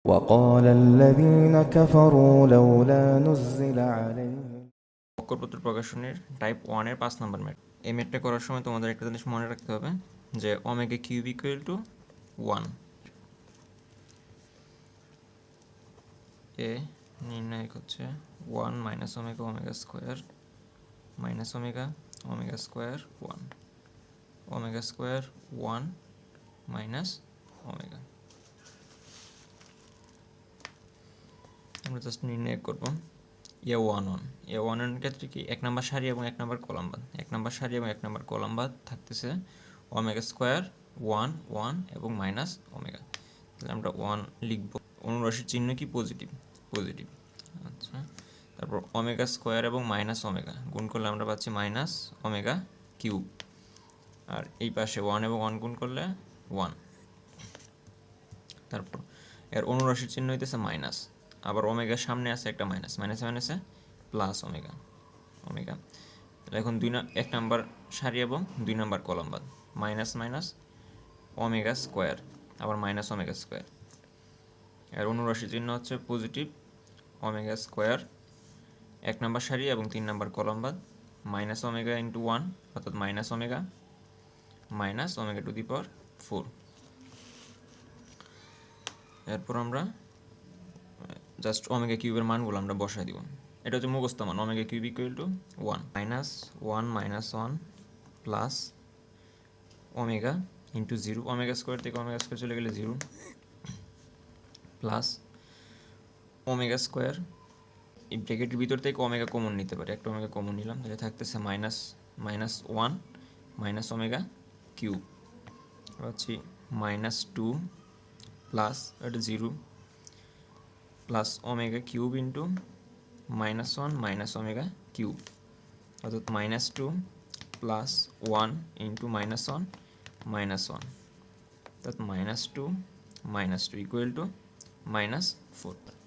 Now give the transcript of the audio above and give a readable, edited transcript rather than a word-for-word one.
وقال الذين كفروا لولا نزل عليه অক্ষরপত্র প্রকাশনের type 1 এর 5 নম্বর math. এই ম্যাথটা করার সময় তোমাদের একটা জিনিস মনে রাখতে হবে যে ওমেগা কিউব ইকুয়াল টু 1। এ নির্ণায়ক হচ্ছে 1 minus omega omega square minus omega omega square 1 omega square 1 minus omega. আমরা জাস্ট নির্ণয় করব এ ওয়ান ক্ষেত্রে কি এক নম্বর সারি এবং এক নম্বর কলাম বাদ, এক নম্বর সারি এবং এক নম্বর কলাম বাদ থাকতেছে ওমেগা স্কোয়ার 1 1 এবং মাইনাস ওমেগা। তাহলে আমরা 1 লিখব, অনুরাশির চিহ্ন কি পজিটিভ পজিটিভ। আচ্ছা, তারপর ওমেগা স্কোয়ার এবং মাইনাস ওমেগা গুণ করলে আমরা পাচ্ছি মাইনাস ওমেগা কিউব, আর এই পাশে 1 এবং 1 গুণ করলে 1। তারপর এর অনুরাশির চিহ্ন হইতেছে মাইনাস, আবার ওমেগার সামনে আছে একটা মাইনাস, মাইনাসে মাইনাসে প্লাস ওমেগা ওমেগা। তাহলে এখন এক নাম্বার সারি এবং 2 নাম্বার কলাম বাদ, মাইনাস মাইনাস ওমেগা স্কোয়ার আবার মাইনাস ওমেগা স্কোয়ার। এর অনুরাশি চিহ্ন হচ্ছে পজিটিভ ওমেগা স্কোয়ার, এক নাম্বার সারি এবং 3 নাম্বার কলাম বাদ, মাইনাস ওমেগা ইন্টু 1 অর্থাৎ মাইনাস ওমেগা টু দি পাওয়ার 4। এরপর আমরা জাস্ট ওমেগা কিউবের মানগুলো আমরা বসাই দিব। এটা হচ্ছে মুখস্থ মান, omega cube equal to 1 minus 1 plus omega into 0, omega square থেকে ওমেগা স্কোয়ার চলে গেলে 0 প্লাস ওমেগা স্কোয়ার, এই ব্র্যাকেটের ভিতর থেকে ওমেগা কমন নিতে পারে, একটা ওমেগা কমন নিলাম, তাহলে থাকতেছে মাইনাস 1 মাইনাস ওমেগা কিউব হচ্ছে -2 প্লাস এটা 0 plus omega cube into -1 minus omega cube অর্থাৎ -2 প্লাস 1 ইন্টু -1 -1 অর্থাৎ -2 ইকুয়াল টু -4।